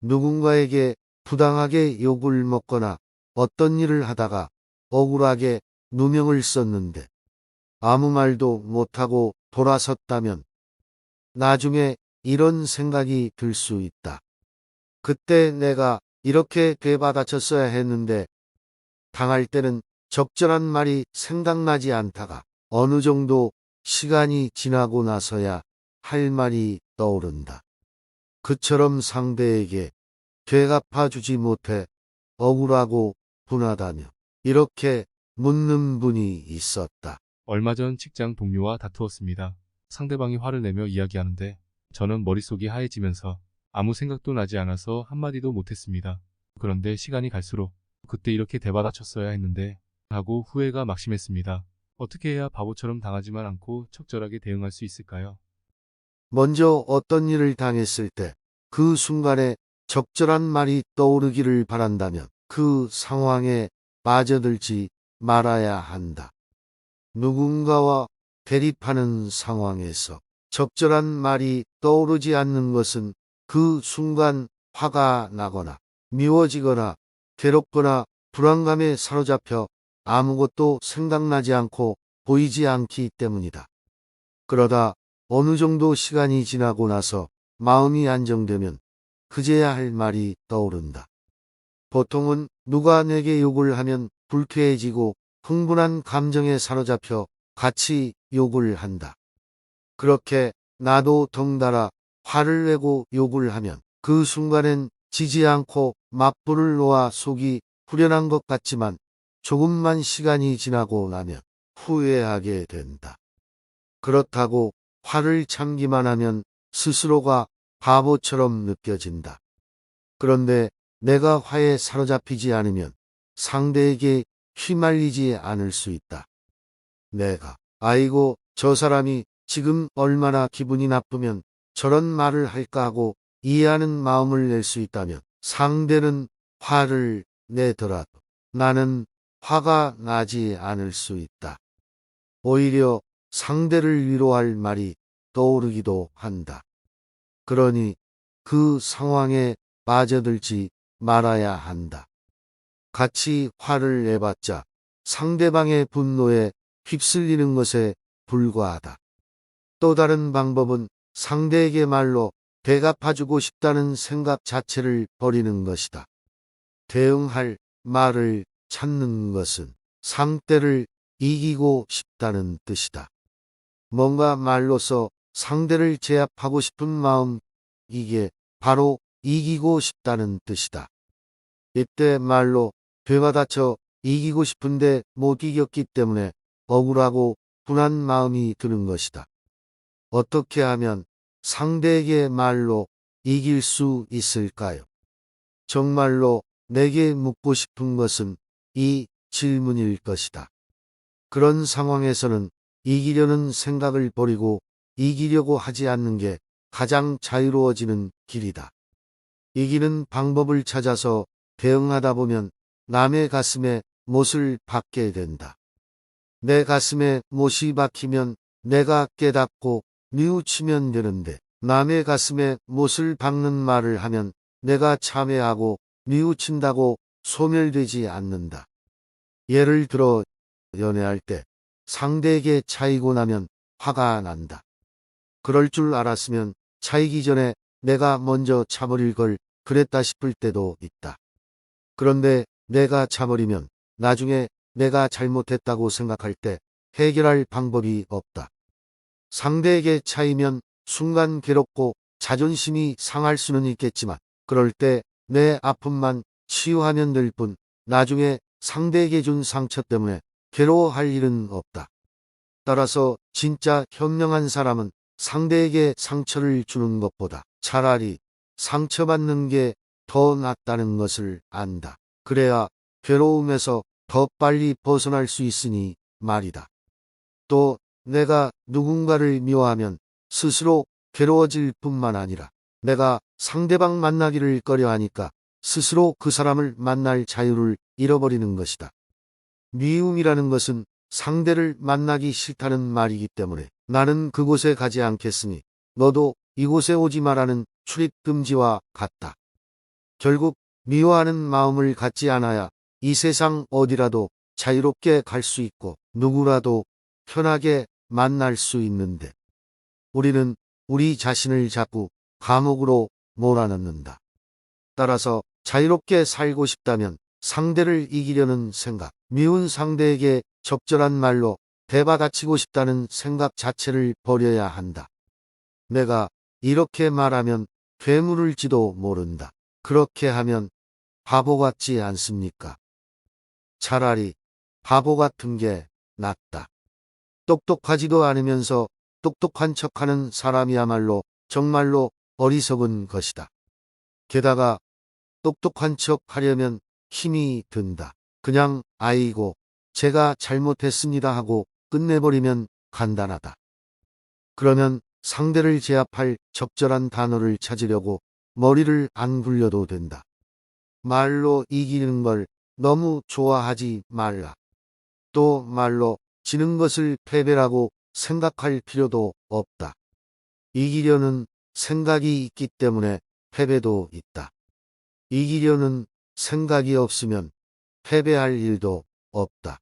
누군가에게 부당하게 욕을 먹거나 어떤 일을 하다가 억울하게 누명을 썼는데 아무 말도 못하고 돌아섰다면 나중에 이런 생각이 들 수 있다. 그때 내가 이렇게 되받아쳤어야 했는데 당할 때는 적절한 말이 생각나지 않다가 어느 정도 시간이 지나고 나서야 할 말이 떠오른다. 그처럼 상대에게 되갚아주지 못해 억울하고 분하다며 이렇게 묻는 분이 있었다. 얼마 전 직장 동료와 다투었습니다. 상대방이 화를 내며 이야기하는데 저는 머릿속이 하얘지면서 아무 생각도 나지 않아서 한마디도 못했습니다. 그런데 시간이 갈수록 그때 이렇게 대받아쳤어야 했는데 하고 후회가 막심했습니다. 어떻게 해야 바보처럼 당하지만 않고 적절하게 대응할 수 있을까요? 먼저 어떤 일을 당했을 때 그 순간에 적절한 말이 떠오르기를 바란다면 그 상황에 빠져들지 말아야 한다. 누군가와 대립하는 상황에서 적절한 말이 떠오르지 않는 것은 그 순간 화가 나거나 미워지거나 괴롭거나 불안감에 사로잡혀 아무것도 생각나지 않고 보이지 않기 때문이다. 그러다 어느 정도 시간이 지나고 나서 마음이 안정되면 그제야 할 말이 떠오른다. 보통은 누가 내게 욕을 하면 불쾌해지고 흥분한 감정에 사로잡혀 같이 욕을 한다. 그렇게 나도 덩달아 화를 내고 욕을 하면 그 순간엔 지지 않고 맞불을 놓아 속이 후련한 것 같지만 조금만 시간이 지나고 나면 후회하게 된다. 그렇다고 화를 참기만 하면 스스로가 바보처럼 느껴진다. 그런데 내가 화에 사로잡히지 않으면 상대에게 휘말리지 않을 수 있다. 내가, 아이고, 저 사람이 지금 얼마나 기분이 나쁘면 저런 말을 할까 하고 이해하는 마음을 낼 수 있다면 상대는 화를 내더라도 나는 화가 나지 않을 수 있다. 오히려 상대를 위로할 말이 떠오르기도 한다. 그러니 그 상황에 빠져들지 말아야 한다. 같이 화를 내봤자 상대방의 분노에 휩쓸리는 것에 불과하다. 또 다른 방법은 상대에게 말로 대갚아주고 싶다는 생각 자체를 버리는 것이다. 대응할 말을 찾는 것은 상대를 이기고 싶다는 뜻이다. 뭔가 말로써 상대를 제압하고 싶은 마음, 이게 바로 이기고 싶다는 뜻이다. 이때 말로 되받아쳐 이기고 싶은데 못 이겼기 때문에 억울하고 분한 마음이 드는 것이다. 어떻게 하면 상대에게 말로 이길 수 있을까요? 정말로 내게 묻고 싶은 것은 이 질문일 것이다. 그런 상황에서는 이기려는 생각을 버리고 이기려고 하지 않는 게 가장 자유로워지는 길이다. 이기는 방법을 찾아서 대응하다 보면 남의 가슴에 못을 박게 된다. 내 가슴에 못이 박히면 내가 깨닫고 뉘우치면 되는데 남의 가슴에 못을 박는 말을 하면 내가 참회하고 뉘우친다고 소멸되지 않는다. 예를 들어 연애할 때 상대에게 차이고 나면 화가 난다. 그럴 줄 알았으면 차이기 전에 내가 먼저 차버릴 걸 그랬다 싶을 때도 있다. 그런데 내가 차버리면 나중에 내가 잘못했다고 생각할 때 해결할 방법이 없다. 상대에게 차이면 순간 괴롭고 자존심이 상할 수는 있겠지만 그럴 때 내 아픔만 치유하면 될 뿐 나중에 상대에게 준 상처 때문에 괴로워할 일은 없다. 따라서 진짜 현명한 사람은 상대에게 상처를 주는 것보다 차라리 상처받는 게 더 낫다는 것을 안다. 그래야 괴로움에서 더 빨리 벗어날 수 있으니 말이다. 또 내가 누군가를 미워하면 스스로 괴로워질 뿐만 아니라 내가 상대방 만나기를 꺼려하니까 스스로 그 사람을 만날 자유를 잃어버리는 것이다. 미움이라는 것은 상대를 만나기 싫다는 말이기 때문에 나는 그곳에 가지 않겠으니 너도 이곳에 오지 마라는 출입 금지와 같다. 결국 미워하는 마음을 갖지 않아야 이 세상 어디라도 자유롭게 갈 수 있고 누구라도 편하게 만날 수 있는데 우리는 우리 자신을 자꾸 감옥으로 몰아넣는다. 따라서 자유롭게 살고 싶다면 상대를 이기려는 생각, 미운 상대에게 적절한 말로 대받아치고 싶다는 생각 자체를 버려야 한다. 내가 이렇게 말하면 괴물을지도 모른다. 그렇게 하면 바보 같지 않습니까? 차라리 바보 같은 게 낫다. 똑똑하지도 않으면서 똑똑한 척하는 사람이야말로 정말로 어리석은 것이다. 게다가 똑똑한 척 하려면 힘이 든다. 그냥 아이고 제가 잘못했습니다 하고 끝내버리면 간단하다. 그러면 상대를 제압할 적절한 단어를 찾으려고 머리를 안 굴려도 된다. 말로 이기는 걸 너무 좋아하지 말라. 또 말로 지는 것을 패배라고 생각할 필요도 없다. 이기려는 생각이 있기 때문에 패배도 있다. 이기려는 생각이 없으면 패배할 일도 없다.